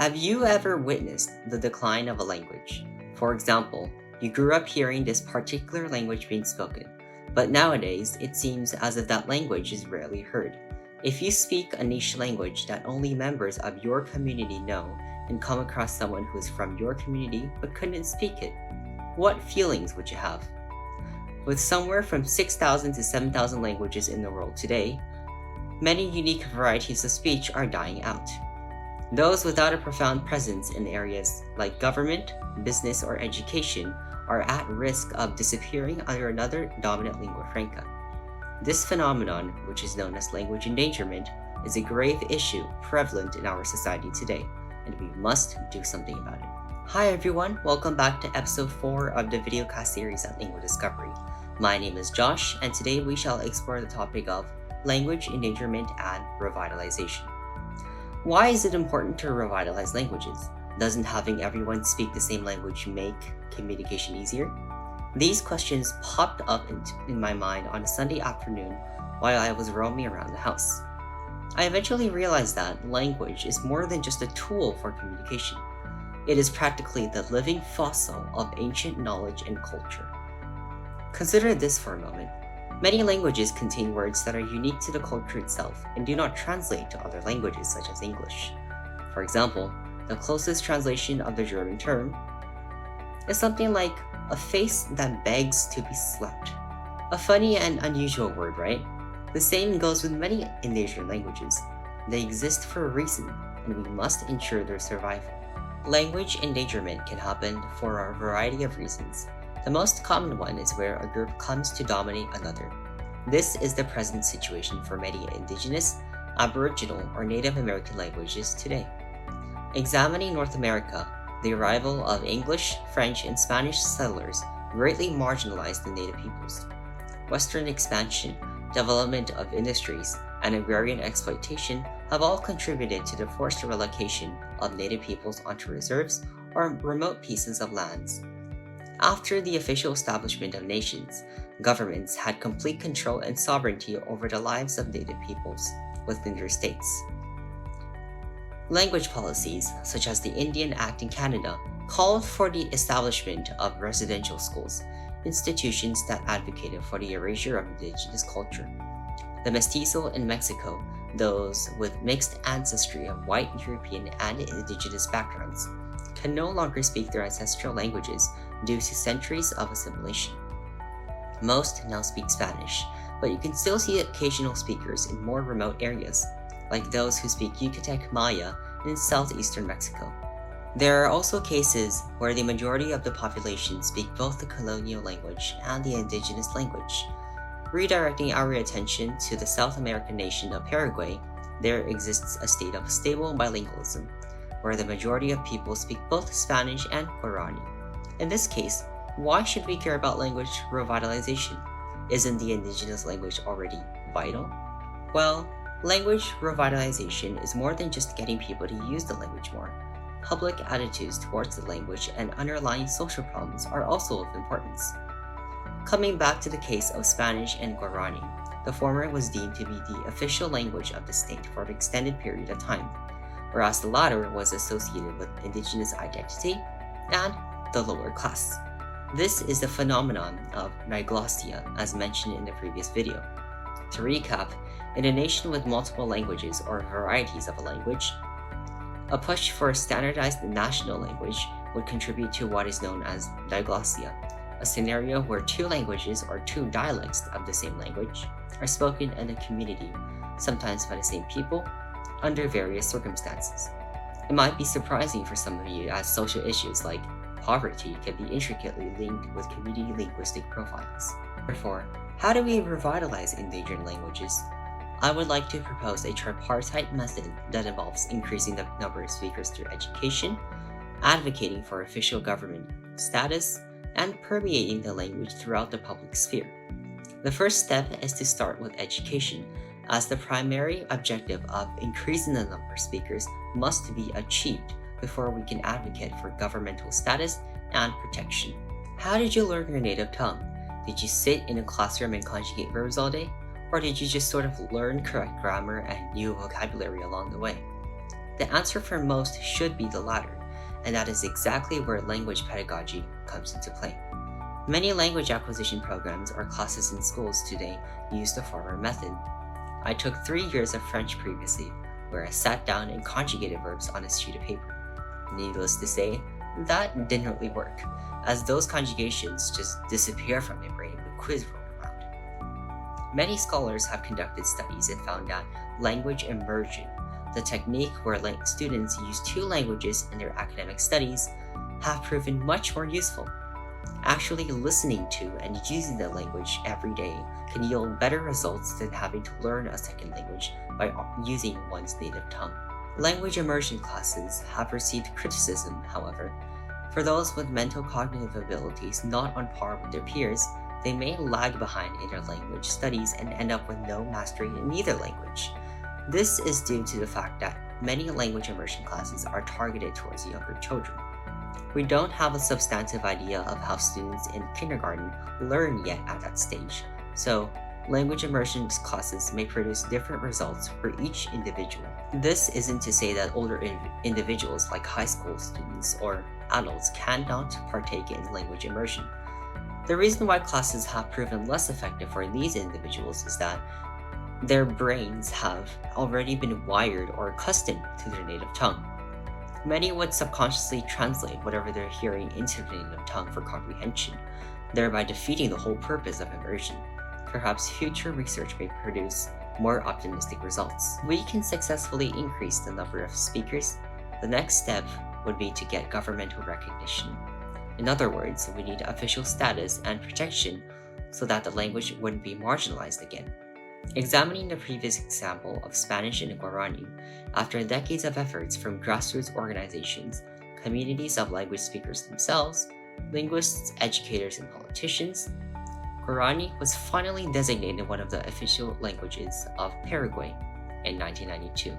Have you ever witnessed the decline of a language? For example, you grew up hearing this particular language being spoken, but nowadays it seems as if that language is rarely heard. If you speak a niche language that only members of your community know and come across someone who is from your community but couldn't speak it, what feelings would you have? With somewhere from 6,000 to 7,000 languages in the world today, many unique varieties of speech are dying out. Those without a profound presence in areas like government, business, or education are at risk of disappearing under another dominant lingua franca. This phenomenon, which is known as language endangerment, is a grave issue prevalent in our society today, and we must do something about it. Hi everyone, welcome back to episode 4 of the videocast series at LinguaDiscovery. My name is Josh, and today we shall explore the topic of language endangerment and revitalization. Why is it important to revitalize languages? Doesn't having everyone speak the same language make communication easier? These questions popped up in my mind on a Sunday afternoon while I was roaming around the house. I eventually realized that language is more than just a tool for communication. It is practically the living fossil of ancient knowledge and culture. Consider this for a moment. Many languages contain words that are unique to the culture itself and do not translate to other languages such as English. For example, the closest translation of the German term is something like a face that begs to be slapped. A funny and unusual word, right? The same goes with many endangered languages. They exist for a reason, and we must ensure their survival. Language endangerment can happen for a variety of reasons. The most common one is where a group comes to dominate another. This is the present situation for many indigenous, Aboriginal, or Native American languages today. Examining North America, the arrival of English, French, and Spanish settlers greatly marginalized the native peoples. Western expansion, development of industries, and agrarian exploitation have all contributed to the forced relocation of native peoples onto reserves or remote pieces of lands. After the official establishment of nations, governments had complete control and sovereignty over the lives of native peoples within their states. Language policies, such as the Indian Act in Canada, called for the establishment of residential schools, institutions that advocated for the erasure of indigenous culture. The mestizo in Mexico, those with mixed ancestry of white, European, and indigenous backgrounds, can no longer speak their ancestral languages due to centuries of assimilation. Most now speak Spanish, but you can still see occasional speakers in more remote areas, like those who speak Yucatec Maya in southeastern Mexico. There are also cases where the majority of the population speak both the colonial language and the indigenous language. Redirecting our attention to the South American nation of Paraguay, there exists a state of stable bilingualism, where the majority of people speak both Spanish and Guarani. In this case, why should we care about language revitalization? Isn't the indigenous language already vital? Well, language revitalization is more than just getting people to use the language more. Public attitudes towards the language and underlying social problems are also of importance. Coming back to the case of Spanish and Guarani, the former was deemed to be the official language of the state for an extended period of time, whereas the latter was associated with indigenous identity and the lower class. This is the phenomenon of diglossia, as mentioned in the previous video. To recap, in a nation with multiple languages or varieties of a language, a push for a standardized national language would contribute to what is known as diglossia, a scenario where two languages or two dialects of the same language are spoken in a community, sometimes by the same people, under various circumstances. It might be surprising for some of you as social issues like poverty can be intricately linked with community linguistic profiles. Therefore, how do we revitalize endangered languages? I would like to propose a tripartite method that involves increasing the number of speakers through education, advocating for official government status, and permeating the language throughout the public sphere. The first step is to start with education, as the primary objective of increasing the number of speakers must be achieved before we can advocate for governmental status and protection. How did you learn your native tongue? Did you sit in a classroom and conjugate verbs all day? Or did you just sort of learn correct grammar and new vocabulary along the way? The answer for most should be the latter, and that is exactly where language pedagogy comes into play. Many language acquisition programs or classes in schools today use the former method. I took 3 years of French previously, where I sat down and conjugated verbs on a sheet of paper. Needless to say, that didn't really work, as those conjugations just disappear from my brain when quiz rolled around. Many scholars have conducted studies and found that language immersion, the technique where students use 2 languages in their academic studies, have proven much more useful. Actually listening to and using the language every day can yield better results than having to learn a second language by using one's native tongue. Language immersion classes have received criticism, however. For those with mental cognitive abilities not on par with their peers, they may lag behind in their language studies and end up with no mastery in either language. This is due to the fact that many language immersion classes are targeted towards younger children. We don't have a substantive idea of how students in kindergarten learn yet at that stage, so language immersion classes may produce different results for each individual. This isn't to say that older individuals like high school students or adults cannot partake in language immersion. The reason why classes have proven less effective for these individuals is that their brains have already been wired or accustomed to their native tongue. Many would subconsciously translate whatever they're hearing into their native tongue for comprehension, thereby defeating the whole purpose of immersion. Perhaps future research may produce more optimistic results. We can successfully increase the number of speakers. The next step would be to get governmental recognition. In other words, we need official status and protection so that the language wouldn't be marginalized again. Examining the previous example of Spanish and Guarani, after decades of efforts from grassroots organizations, communities of language speakers themselves, linguists, educators, and politicians, Guarani was finally designated one of the official languages of Paraguay in 1992.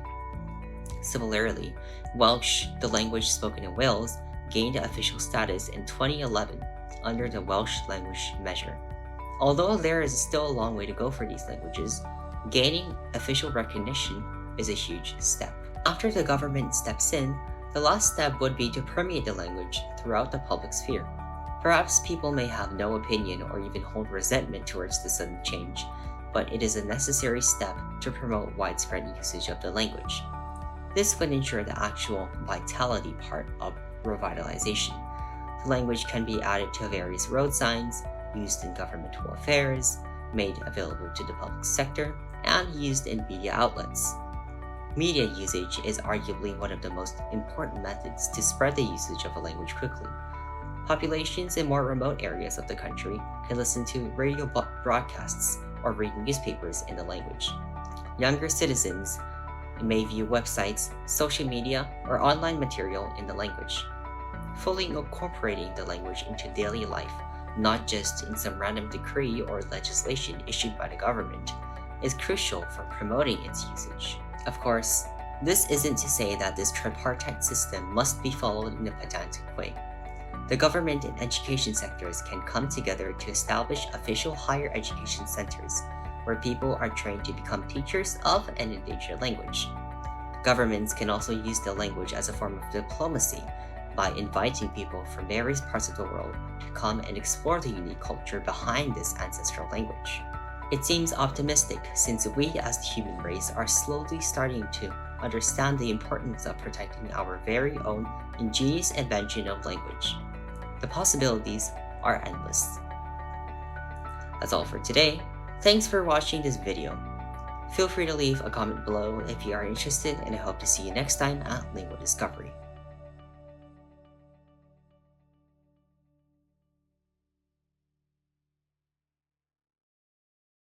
Similarly, Welsh, the language spoken in Wales, gained official status in 2011 under the Welsh language measure. Although there is still a long way to go for these languages, gaining official recognition is a huge step. After the government steps in, the last step would be to permeate the language throughout the public sphere. Perhaps people may have no opinion or even hold resentment towards the sudden change, but it is a necessary step to promote widespread usage of the language. This would ensure the actual vitality part of revitalization. The language can be added to various road signs, used in governmental affairs, made available to the public sector, and used in media outlets. Media usage is arguably one of the most important methods to spread the usage of a language quickly. Populations in more remote areas of the country can listen to radio broadcasts or read newspapers in the language. Younger citizens may view websites, social media, or online material in the language. Fully incorporating the language into daily life, not just in some random decree or legislation issued by the government, is crucial for promoting its usage. Of course, this isn't to say that this tripartite system must be followed in a pedantic way. The government and education sectors can come together to establish official higher education centers where people are trained to become teachers of an endangered language. Governments can also use the language as a form of diplomacy by inviting people from various parts of the world to come and explore the unique culture behind this ancestral language. It seems optimistic since we as the human race are slowly starting to understand the importance of protecting our very own ingenious invention of language. The possibilities are endless. That's all for today. Thanks for watching this video. Feel free to leave a comment below if you are interested, and I hope to see you next time at LinguaDiscovery.